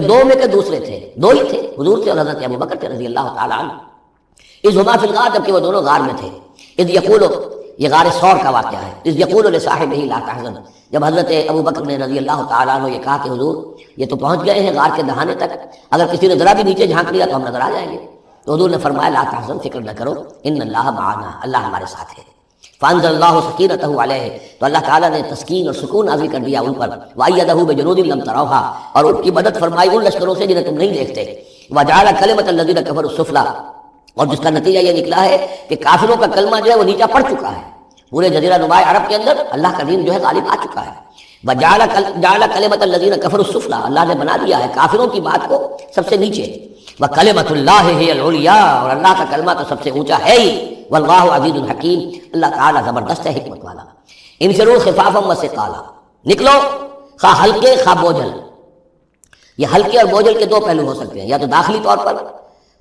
دو میں کے دوسرے تھے، دو ہی تھے، حضور تھے اور حضرت ابوبکر تھے رضی اللہ تعالیٰ عنہ۔ اذ ہما فی الغار، جبکہ وہ دونوں غار میں تھے۔ اذ یقول، یہ غار ثور کا واقعہ ہے۔ اذ یقول لصاحبہ لا تحزن، جب حضرت ابوبکر نے رضی اللہ تعالیٰ عنہ یہ کہا کہ حضور یہ تو پہنچ گئے ہیں غار کے دہانے تک، اگر کسی نے ذرا بھی نیچے جھانک لیا تو ہم نظر آ جائیں گے، تو حضور نے فرمایا لا تحزن، فکر نہ کرو، ان اللہ معنا، اللہ ہمارے ساتھ ہے۔ فانزل اللہ سکینتہ علیہ، تو اللہ تعالیٰ نے تسکین اور سکون نازل کر دیا ان پر، وایدہ بجنود لم تروها، اور ان کی مدد فرمائی ان لشکروں سے جنہیں تم نہیں دیکھتے، وجعل کلمۃ الذین کفروا السفلی، اور جس کا نتیجہ یہ نکلا ہے کہ کافروں کا کلمہ جو ہے وہ نیچا پڑ چکا ہے، پورے جزیرہ نما عرب کے اندر اللہ کا دین جو ہے غالب آ چکا ہے۔ وجعل کلمۃ الذین کفروا السفلی، اللہ نے بنا دیا ہے کافروں کی بات کو سب سے نیچے، وکلمۃ اللہ ہی العلیٰ، اور اللہ کا کلمہ تو سب سے اونچا ہے ہی، واللہ عزیز الحکیم، اللہ تعالیٰ زبردست ہے، حکمت والا۔ انفروا خفافا وثقالا، نکلو خواہ ہلکے خواہ بوجھل۔ یہ ہلکے اور بوجھل کے دو پہلو ہو سکتے ہیں، یا تو داخلی طور پر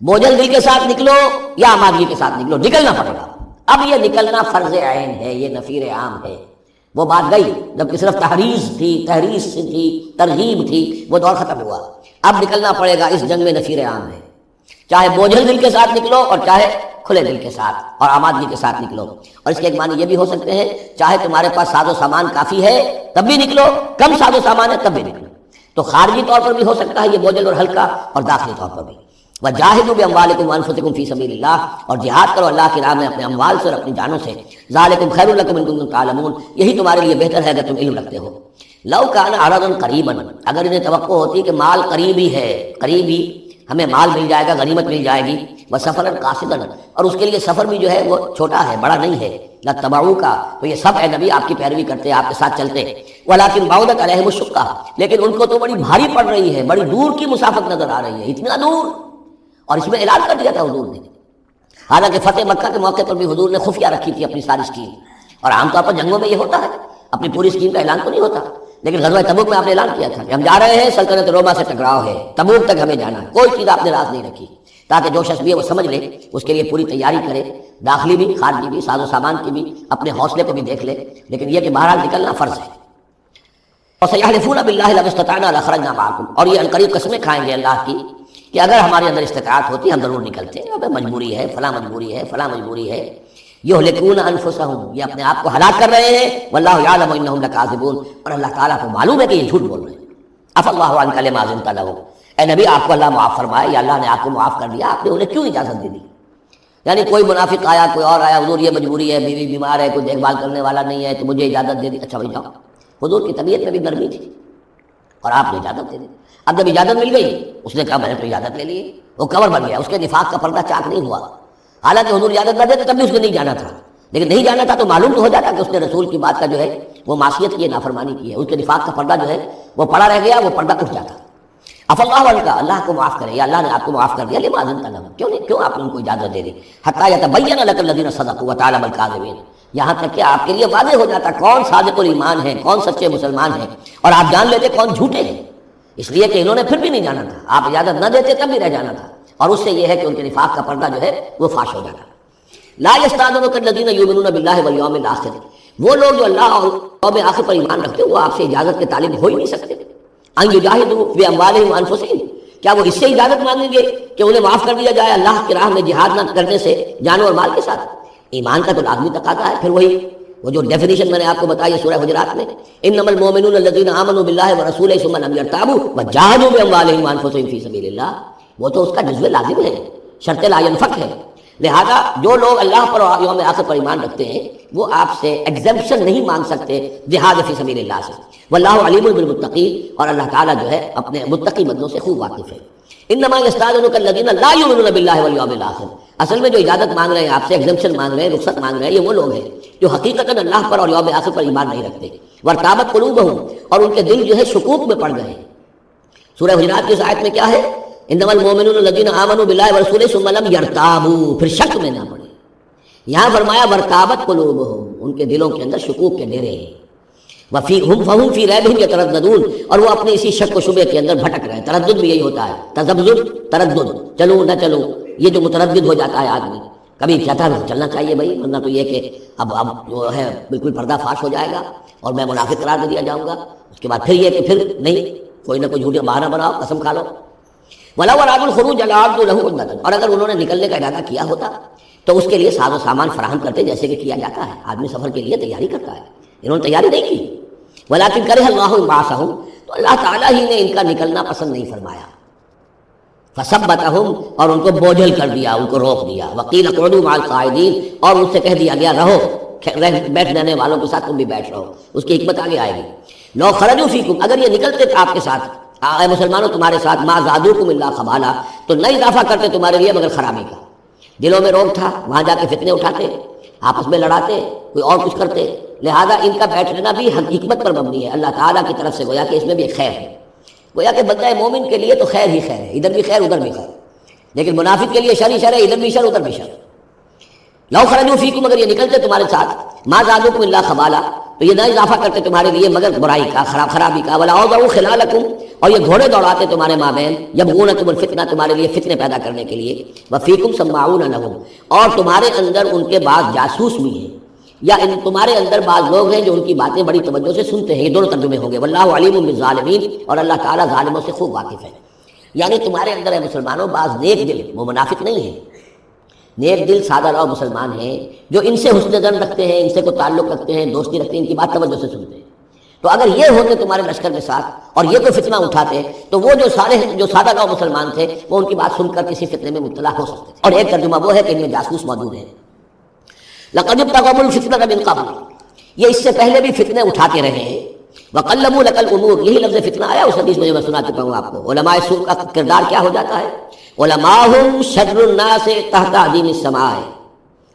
بوجھل دل کے ساتھ نکلو، یا آمادگی کے ساتھ نکلو، نکلنا پڑے گا۔ اب یہ نکلنا فرض عین ہے، یہ نفیر عام ہے، وہ بات گئی جب کہ صرف تحریض تھی، تحریض تھی، ترغیب تھی، وہ دور ختم ہوا۔ اب نکلنا پڑے گا، اس جنگ میں نفیر عام ہے، چاہے بوجھل دل کے ساتھ نکلو اور چاہے کھلے دل کے ساتھ اور آمادگی کے ساتھ نکلو۔ اور اس کے ایک معنی یہ بھی ہو سکتے ہیں، چاہے تمہارے پاس ساز و سامان کافی ہے تب بھی نکلو، کم ساز و سامان ہے تب بھی نکلو۔ تو خارجی طور پر بھی ہو سکتا ہے یہ بوجھل اور ہلکا، اور داخلی طور پر بھی۔ وجاہدوا باموالکم وانفسکم فی سبیل اللہ، اور جہاد کرو اللہ کی راہ میں اپنے اموال سے اور اپنی جانوں سے۔ ذالکم خیر لکم ان کنتم تعلمون، یہی تمہارے لیے بہتر ہے اگر تم علم رکھتے ہو۔ لو کان عرضا قریبا، اگر انہیں توقع ہوتی کہ مال قریب ہی ہے، قریب ہی ہمیں مال مل جائے گا، غنیمت مل جائے گی، وسفرا قاصدا، اور اس کے لیے سفر بھی جو ہے وہ چھوٹا ہے، بڑا نہیں ہے، لاتبعوک، تو یہ سب اے نبی آپ کی پیروی کرتے، آپ کے ساتھ چلتے، ولکن بعدت علیہم الشقہ، لیکن ان کو تو بڑی بھاری پڑ رہی ہے، بڑی دور کی مسافت نظر آ رہی ہے، اتنا دور۔ اور اس میں اعلان کر دیا تھا حضور نے، حالانکہ فتح مکہ کے موقع پر بھی حضور نے خفیہ رکھی تھی اپنی ساری اسکیم، اور عام طور پر جنگوں میں یہ ہوتا ہے، اپنی پوری اسکیم کا اعلان تو نہیں ہوتا، لیکن غزوہ تبوک میں آپ نے اعلان کیا تھا کہ ہم جا رہے ہیں، سلطنت روما سے ٹکراؤ ہے، تبوک تک ہمیں جانا ہے، کوئی چیز آپ نے راز نہیں رکھی، تاکہ جو شخص بھی ہے وہ سمجھ لے، اس کے لیے پوری تیاری کرے، داخلی بھی خارجی بھی، ساز و سامان کی بھی، اپنے حوصلے کو بھی دیکھ لے، لیکن یہ کہ بہرحال نکلنا فرض ہے۔ وسيحلفون بالله لو استطعنا لخرجنا معكم، اور یہ عنقریب قسمیں کھائیں گے اللہ کی کہ اگر ہمارے اندر استطاعت ہوتی ہم ضرور نکلتے، اب مجبوری ہے، فلاں مجبوری ہے، فلاں مجبوری ہے۔ یہلکون انفسهم، یہ اپنے آپ کو ہلاک کر رہے ہیں، واللہ یعلم انہم لکاذبون، اور اللہ تعالیٰ کو معلوم ہے کہ یہ جھوٹ بول رہے ہیں۔ عفا اللہ عنک لما اذنت لهم، اے نبی آپ کو اللہ معاف فرمائے، یا اللہ نے آپ کو معاف کر دیا، آپ نے انہیں کیوں اجازت دے دی؟ یعنی کوئی منافق آیا، کوئی اور آیا، حضور یہ مجبوری ہے، بیوی بیمار ہے، کوئی دیکھ بھال کرنے والا نہیں ہے، تو مجھے اجازت دے دی، اچھا بھائی جاؤ۔ حضور کی طبیعت میں بھی نرمی تھی اور آپ نے اجازت دے دی۔ اب جب اجازت مل گئی، اس نے کہا میں نے تو اجازت لے لی، وہ کور بن گیا، اس کے نفاق کا پردہ چاک نہیں ہوا، حالانکہ حضور اجازت نہ دیتے تب بھی اس نے نہیں جانا تھا، لیکن نہیں جانا تھا تو معلوم تو ہو جاتا کہ اس نے رسول کی بات کا جو ہے وہ معصیت کی ہے، نافرمانی کی ہے، اس کے نفاق کا پردہ جو ہے وہ پڑا رہ گیا، وہ پردہ اٹھ جاتا۔ عفا اللہ عنہ، اللہ کو معاف کرے، یا اللہ نے آپ کو معاف کر دیا، لما اذنت لهم، کیوں آپ نے ان کو اجازت دے دی؟ حتی یتبین لک الذین صدقوا وتعلم الکاذبین، یہاں تک کہ آپ کے لیے واضح ہو جاتا کون صادق الایمان ہے، کون سچے مسلمان ہیں، اور آپ جان لیتے کون جھوٹے ہیں، اس لیے کہ انہوں نے پھر بھی نہیں جانا تھا، آپ اجازت نہ دیتے تب بھی رہ جانا تھا، اور اس سے یہ ہے کہ ان کے نفاق کا پردہ جو ہے وہ فاش ہو جاتا۔ لا یستاذنک الذین یؤمنون باللہ والیوم الآخر، وہ لوگ جو اللہ اور یوم آخر پر ایمان رکھتے ہیں وہ آپ سے اجازت کے طالب ہو ہی نہیں سکتے۔ ان یجاہدوا باموالہم وانفسہم، کیا وہ اس سے اجازت مانگیں گے کہ انہیں معاف کر دیا جائے اللہ کی راہ میں جہاد نہ کرنے سے جانوں اور مال کے ساتھ؟ ایمان کا تو لازمی تقاضا ہے، پھر وہی وہ جو ڈیفینیشن میں نے آپ کو بتائی ہے سورہ حجرات میں، انما المؤمنون الذین آمنوا باللہ ورسولہ ثم لم یرتابوا وجاہدوا باموالہم وانفسہم فی سبیل اللہ، وہ تو اس کا جزو لازم ہے، شرط لا ينفک ہے۔ لہذا جو لوگ اللہ پر اور یوم آخر پر ایمان رکھتے ہیں وہ آپ سے ایگزمپشن نہیں مانگ سکتے جہاد فی سبیل اللہ سے۔ واللہ علیم بالمتقین، اور اللہ تعالیٰ جو ہے اپنے متقی بندوں سے خوب واقف ہے۔ انما یستاذنک الذین لا یؤمنون باللہ والیوم الآخر، اصل میں جو اجازت مانگ رہے ہیں آپ سے، ایگزمپشن مانگ رہے ہیں، رخصت مانگ رہے ہیں، یہ وہ لوگ ہیں جو حقیقتاً اللہ پر اور یوم آخر پر ایمان نہیں رکھتے۔ وارتابت قلوبہم، اور ان کے دل جو ہے شکوک میں پڑ گئے ہیں۔ سورہ حجرات کی اس آیت میں کیا ہے؟ انما المؤمنون الذین آمنوا باللہ ورسولہ ثم لم یرتابوا، پھر شک میں نہ پڑے۔ یہاں فرمایا وارتابت قلوبہم، ان کے دلوں کے اندر شکوک کے ڈیرے ہیں۔ فہم فی ریبہم یترددون، اور وہ اپنے اسی شک و شبے کے اندر بھٹک رہے ہیں۔ تردد بھی یہی ہوتا ہے، تذبذب، تردد، چلوں نہ چلوں، یہ جو متردد ہو جاتا ہے آدمی، کبھی کہتا ہے چلنا چاہیے بھائی، ورنہ تو یہ کہ اب جو ہے بالکل پردہ فاش ہو جائے گا اور میں منافق قرار دے دیا جاؤں گا، اس کے بعد پھر یہ کہ پھر نہیں، کوئی نہ کوئی جھوٹا بہانہ بناؤ، قسم کھا لو۔ وَلَوْ أَرَادُوا الْخُرُوجَ لَأَعَدُّوا لَهُ عُدَّةً، اور اگر انہوں نے نکلنے کا ارادہ کیا ہوتا تو اس کے لیے ساز و سامان فراہم کرتے، جیسے کہ کیا جاتا ہے، آدمی سفر کے لیے تیاری کرتا ہے، انہوں نے تیاری نہیں کی۔ وَلَٰكِن كَرِهَ اللَّهُ انبَعَاثَهُم، تو اللہ تعالیٰ ہی نے ان کا نکلنا پسند نہیں فرمایا۔ فَثَبَّتَهُمْ، اور ان کو بوجھل کر دیا، ان کو روک دیا۔ وَقِيلَ اقْعُدُوا مَعَ الْقَاعِدِينَ، اور ان سے کہہ دیا گیا رہو بیٹھ رہنے والوں کے ساتھ تم بھی بیٹھ رہو، اس کی حکمت آگے آئے گی۔ لو خرجوا فیکم، اگر یہ نکلتے تھے آپ کے ساتھ، اے مسلمانوں تمہارے ساتھ، ما زادوکم الا خبالا، تو نہ اضافہ کرتے تمہارے لیے مگر خرابی کا۔ دلوں میں روگ تھا، وہاں جا کے فتنے اٹھاتے، آپس میں لڑاتے، کوئی اور کچھ کرتے، لہذا ان کا بیٹھنا بھی حکمت پر مبنی ہے، اللہ تعالیٰ کی طرف سے، گویا کہ اس میں بھی ایک خیر ہے، گویا کہ بندہ مومن کے لیے تو خیر ہی خیر ہے، ادھر بھی خیر ادھر بھی خیر، لیکن منافق کے لیے شر ہی شر ہے، ادھر بھی شر ادھر بھی شر۔ لو خرجوا فیکم، اگر یہ نکلتے تمہارے ساتھ، ما زادوکم الا خبالا، تو یہ نہ اضافہ کرتے تمہارے لیے مگر برائی کا، خرابی کا۔ ولا اوضعوا خلالکم، اور یہ گھوڑے دوڑاتے تمہارے مابین، یبغونکم الفتنہ، تمہارے لیے فتنے پیدا کرنے کے لیے۔ وفیکم سماعون لهم، اور تمہارے اندر ان کے بعض جاسوس بھی ہیں، یا تمہارے اندر بعض لوگ ہیں جو ان کی باتیں بڑی توجہ سے سنتے ہیں، یہ دونوں ترجمے ہوں گے۔ واللہ علیم بالظالمین، اور اللہ تعالیٰ ظالموں سے خوب واقف ہے۔ یعنی تمہارے اندر ہے مسلمانوں بعض نیک دل، وہ منافق نہیں ہیں، نیک دل سادہ لو مسلمان ہیں جو ان سے حسن ظن رکھتے ہیں، ان سے کوئی تعلق رکھتے ہیں، دوستی رکھتے ہیں، ان کی بات توجہ سے سنتے ہیں۔ تو اگر یہ ہوتے تمہارے لشکر کے ساتھ اور یہ کوئی فتنہ اٹھاتے تو وہ جو سادہ لو مسلمان تھے وہ ان کی بات سن کر کسی فتنے میں مبتلا ہو سکتے تھے۔ اور ایک ترجمہ وہ ہے کہ ان میں جاسوس موجود ہیں۔ لقد ابتغوا الفتنة من قبل، یہ اس سے پہلے بھی فتنے اٹھاتے رہے ہیں۔ وقلبوا لك الامور، یہی لفظ فتنہ آیا اس حدیث میں جو میں سنا چکا ہوں آپ کو۔ علماء سوء کا کردار کیا ہو جاتا ہے؟ علماءهم شر الناس تحت عدیم السماء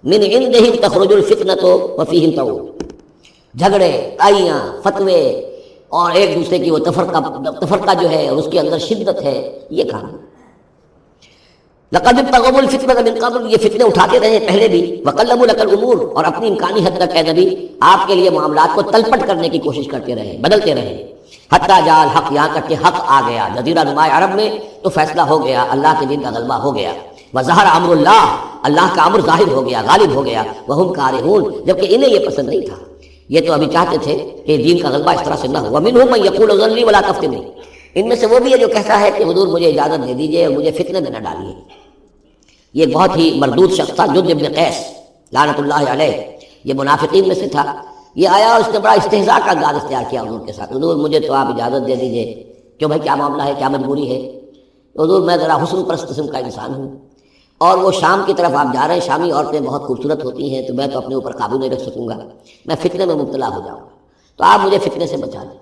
من عندهم تخرج الفتنة وفيهم تعود۔ جھگڑے، آئیاں، فتوے اور ایک دوسرے کی وہ تفرقہ جو ہے اور اس کے اندر شدت ہے، یہ کام ہے۔ لقد ابتغوا الفتنة من قبل، یہ فتنے اٹھاتے رہے پہلے بھی۔ وقلبوا لك الامور، اور اپنی امکانی حد تک اے نبی آپ کے لیے معاملات کو تلپٹ کرنے کی کوشش کرتے رہے، بدلتے رہے۔ حتی جاء الحق، یہاں تک کہ حق آ گیا جزیرہ نماء عرب میں، تو فیصلہ ہو گیا، اللہ کے دین کا غلبہ ہو گیا۔ وظہر امر اللہ، اللہ کا امر ظاہر ہو گیا، غالب ہو گیا۔ وہم کارہون، جبکہ انہیں یہ پسند نہیں تھا، یہ تو ابھی چاہتے تھے کہ دین کا غلبہ اس طرح سے نہ ہو۔ ومنہم من یقول اذن لی ولا تفتنی، ان میں سے وہ بھی ہے جو کہتا ہے کہ حضور مجھے اجازت دے دیجئے اور مجھے فتنے میں نہ ڈالیے۔ یہ بہت ہی مردود شخص تھا، جد بن قیس لعنت اللہ علیہ، یہ منافقین میں سے تھا۔ یہ آیا اور اس نے بڑا استہزاء کا انداز اختیار کیا حضور کے ساتھ، حضور مجھے تو آپ اجازت دے دیجئے۔ کیوں بھائی، کیا معاملہ ہے، کیا مجبوری ہے؟ حضور میں ذرا حسن پرست قسم کا انسان ہوں، اور وہ شام کی طرف آپ جا رہے ہیں، شامی عورتیں بہت خوبصورت ہوتی ہیں، تو میں تو اپنے اوپر قابو نہیں رکھ سکوں گا، میں فتنے میں مبتلا ہو جاؤں گا، تو آپ مجھے فتنے سے بچا دیں۔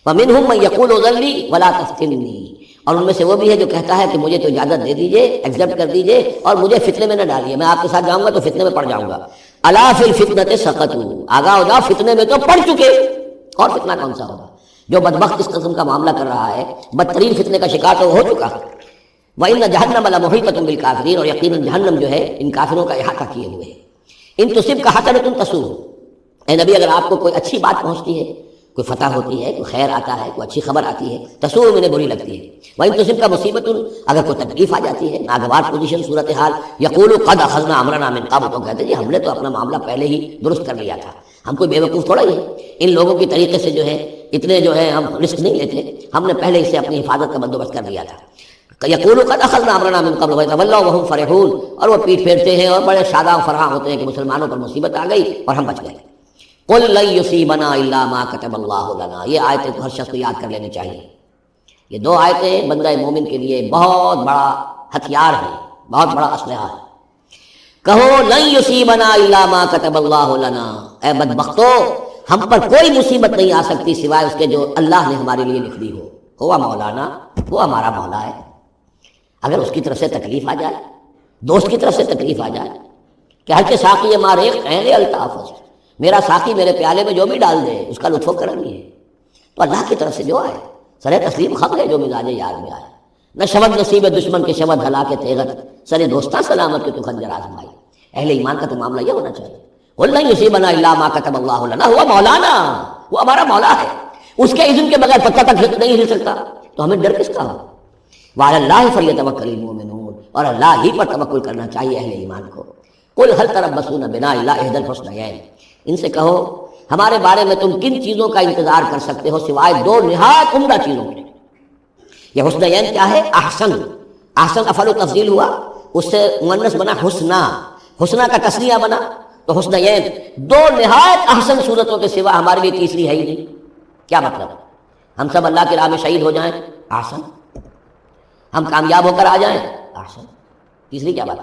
وَمِنْهُمْ مَنْ يَقُولُ اذن لِّي وَلَا تَفْتِنِّي، اور ان میں سے وہ بھی ہے جو کہتا ہے کہ مجھے تو اجازت دے دیجئے، ایکسیپٹ کر دیجئے اور مجھے فتنے میں نہ ڈالیے، میں آپ کے ساتھ جاؤں گا تو فتنے میں پڑ جاؤں گا۔ الا فی الفتنۃ سقطوا، آگاہ ہو جاؤ فتنے میں تو پڑ چکے، اور فتنہ کون سا ہوگا؟ جو بدبخت اس قسم کا معاملہ کر رہا ہے، بدترین فتنے کا شکار تو ہو چکا۔ وَإِنَّ جَهَنَّمَ لَمُحِيطَةٌ بِالْكَافِرِينَ، اور یقیناً جہنم جو ہے ان کافروں کا احاطہ کیے ہوئے ہے۔ ان تصبک حسنۃ تسؤ، اے نبی اگر آپ کو کوئی اچھی بات پہنچتی ہے، کوئی فتح ہوتی ہے، کوئی خیر آتا ہے، کوئی اچھی خبر آتی ہے، تسؤ انہیں بری لگتی ہے۔ وَإِن تُصِبْكَ مُصِیبَةٌ، اگر کوئی تکلیف آ جاتی ہے، ناگوار پوزیشن، صورتحال، یقولوا قد اخذنا امرنا من قبل، تو کہتے ہیں جی ہم نے تو اپنا معاملہ پہلے ہی درست کر لیا تھا، ہم کوئی بیوقوف تھوڑا ہی ہے، ان لوگوں کی طریقے سے جو ہے اتنے جو ہے ہم رسک نہیں لیتے، ہم نے پہلے ہی سے اپنی حفاظت کا بندوبست کر لیا تھا۔ یقولوا قد اخذنا امرنا من قبل ويتولوا وهم فرحون، اور وہ پیٹ پھیرتے ہیں اور بڑے شاداں فرحاں ہوتے ہیں کہ مسلمانوں پر مصیبت آ گئی اور ہم بچ گئے۔ قل لن يصيبنا الا ما كتب الله لنا، یہ آیتیں تو ہر شخص کو یاد کر لینی چاہیے۔ یہ دو آیتیں بندہ مومن کے لیے بہت بڑا ہتھیار ہے، بہت بڑا اسلحہ ہے۔ کہو لن يصيبنا الا ما كتب الله لنا، اے بدبختو ہم پر کوئی مصیبت نہیں آ سکتی سوائے اس کے جو اللہ نے ہمارے لیے لکھ دی ہو۔ ہوا مولانا، وہ ہمارا مولا ہے، اگر اس کی طرف سے تکلیف آ جائے، دوست کی طرف سے تکلیف آ جائے کہ ہر کے ساقی مارے قہر الطاف، میرا ساقی میرے پیالے میں جو بھی ڈال دے اس کا لطف و کرم ہی ہے، تو اللہ کی طرف سے جو آئے سر تسلیم خط ہے جو مزاج یار میں آئے۔ نہ شود نصیب دشمن کے شود ہلاک تیغت، سر دوستاں سلامت کے تو خنجر آزمائی۔ اہل ایمان کا تو معاملہ یہ ہونا چاہیے، قل لن يصيبنا الا ما كتب الله لنا، ہوا مولانا، وہ ہمارا مولا ہے، اس کے اذن کے بغیر پتہ تک نہیں ہل سکتا، تو ہمیں ڈر کس کا ہو؟ وعلی اللہ فلیتوکل المؤمنون، اور اللہ ہی پر توکل کرنا چاہیے اہل ایمان کو۔ قل هل تربصون بنا الا احدى الحسنيين، ان سے کہو ہمارے بارے میں تم کن چیزوں کا انتظار کر سکتے ہو سوائے دو نہایت عمدہ چیزوں کے، یہ حسنین کیا ہے؟ احسن، احسن افعل و تفضیل ہوا، اس سے مؤنث بنا حسنا، حسنا کا تسنیہ بنا تو حسنین، دو نہایت احسن صورتوں کے سوا ہمارے لیے تیسری ہے ہی نہیں۔ کیا مطلب؟ ہم سب اللہ کی راہ میں شہید ہو جائیں، احسن، ہم کامیاب ہو کر آ جائیں، احسن، تیسری کیا بات؟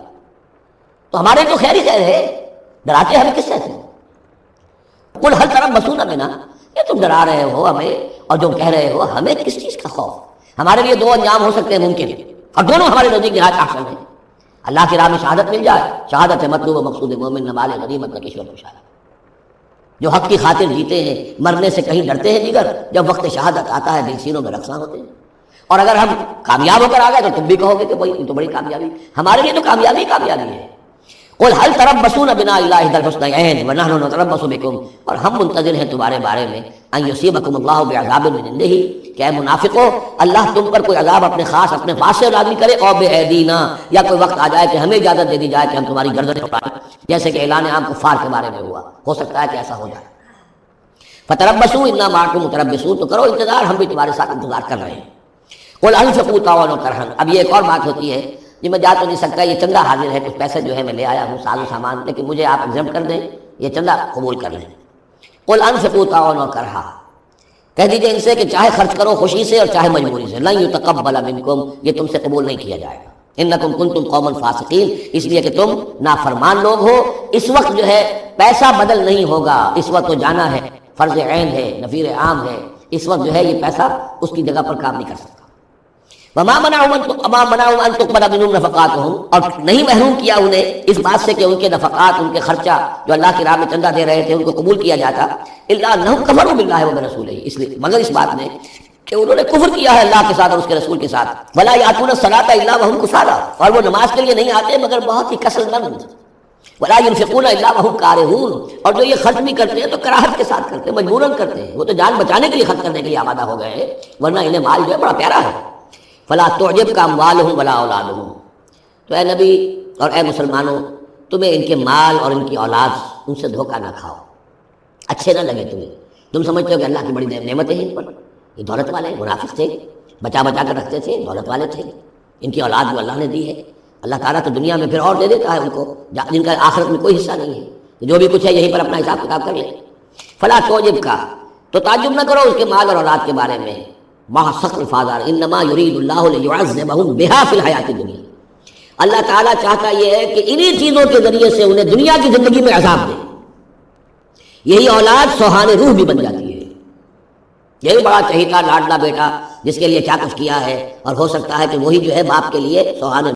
تو ہمارے تو خیر ہی خیر ہے، ڈراتے ہمیں کس سے تھے؟ قل هل تربصون بنا، یہ تم ڈرا رہے ہو ہمیں اور جو کہہ رہے ہو ہمیں کس چیز کا خوف؟ ہمارے لیے دو انجام ہو سکتے ہیں ممکن، اور دونوں ہمارے نزدیک نہایت احسن ہیں۔ اللہ کی راہ میں شہادت مل جائے، شہادت ہے مطلوب و مقصود مومن، نہ مال غنیمت نہ کشور پوشاک۔ جو حق کی خاطر جیتے ہیں، مرنے سے کہیں ڈرتے ہیں جگر، جب وقت شہادت آتا ہے دل سینوں میں رقصاں ہوتے ہیں۔ اور اگر ہم کامیاب ہو کر آ گئے تو تم بھی کہو گے کہ بھائی تو بڑی کامیابی، ہمارے لیے تو کامیابی کامیابی ہے۔ قل هل تربصون بنا الا احدى الحسنيين ونحن نتربص بكم، اور ہم منتظر ہیں تمہارے بارے میں ان يصيبكم الله بعذاب من عنده، کہ اے منافقو اللہ تم پر کوئی عذاب اپنے خاص اپنے پاس سے نازل کرے، اور بأيدينا، یا کوئی وقت آ جائے کہ ہمیں اجازت دے دی جائے کہ ہم تمہاری گردن اڑائیں، جیسے کہ اعلان عام کفار کے بارے میں ہوا، ہو سکتا ہے کہ ایسا ہو جائے۔ فتربصوا انا معكم متربصون، تو کرو انتظار، ہم بھی تمہارے ساتھ انتظار کر رہے ہیں۔ قل انفقوا طوعا وكرها، اب یہ ایک اور بات ہوتی ہے جی میں جا تو نہیں سکتا، یہ چندہ حاضر ہے، کچھ پیسے جو ہے میں لے آیا ہوں ساز و سامان، لیکن مجھے آپ ایگزمپٹ کر دیں، یہ چندہ قبول کر لیں۔ قل انفقوا طوعا وكرها، کہہ دیجئے ان سے کہ چاہے خرچ کرو خوشی سے اور چاہے مجبوری سے، لن يتقبل منکم، یہ تم سے قبول نہیں کیا جائے گا، انکم کنتم قوما فاسقین، اس لیے کہ تم نافرمان لوگ ہو۔ اس وقت جو ہے پیسہ بدل نہیں ہوگا، اس وقت تو جانا ہے، فرض عین ہے، نفیر عام ہے، اس وقت جو ہے یہ پیسہ اس کی جگہ پر کام نہیں کر سکتا۔ وما منعهم ان تقبل منهم نفقاتهم، اور نہیں محروم کیا انہیں اس بات سے کہ ان کے نفقات، ان کے خرچہ جو اللہ کی راہ میں چندہ دے رہے تھے ان کو قبول کیا جاتا، الا انهم كفروا بالله وبرسوله، اس لیے مگر اس بات میں کہ انہوں نے کفر کیا ہے اللہ کے ساتھ اور اس کے رسول کے ساتھ۔ ولا ياتون الصلاة الا وهم كسالى، اور وہ نماز کے لیے نہیں آتے مگر بہت ہی کسل مند۔ ولا ينفقون الا وهم كارهون، اور جو یہ خرچ بھی کرتے ہیں تو کراہت کے ساتھ کرتے ہیں، مجبوراً کرتے ہیں، وہ تو جان بچانے کے لیے خرچ کرنے کے لیے آمادہ ہو گئے ہیں، ورنہ انہیں مال جو ہے بڑا پیارا ہے۔ فلا تعجبک اموالهم ولا اولادهم، تو اے نبی اور اے مسلمانوں تمہیں ان کے مال اور ان کی اولاد ان سے دھوکہ نہ کھاؤ، اچھے نہ لگے تمہیں، تم سمجھتے ہو کہ اللہ کی بڑی نعمتیں ہیں ان پر، یہ دولت والے منافق تھے، بچا بچا کر رکھتے تھے، دولت والے تھے، ان کی اولاد جو اللہ نے دی ہے، اللہ تعالیٰ تو دنیا میں پھر اور دے دیتا ہے ان کو جن کا آخرت میں کوئی حصہ نہیں ہے، جو بھی کچھ ہے یہیں پر اپنا حساب کتاب کر لیں۔ فلا تعجبک، تو تعجب نہ کرو اس کے مال اور اولاد کے بارے میں، وہاں سخت الفاظ، انما یرید اللہ لیعذبہم بہا فی الحیات الدنیا، اللہ تعالیٰ چاہتا یہ ہے کہ انہی چیزوں کے ذریعے سے انہیں دنیا کی زندگی میں عذاب دے، یہی اولاد سوہان روح بھی بن جاتی ہے، یہی بڑا چہیتا لاڈلا بیٹا جس کے لیے کیا کچھ کیا ہے، اور ہو سکتا ہے کہ وہی جو ہے باپ کے لیے سوہان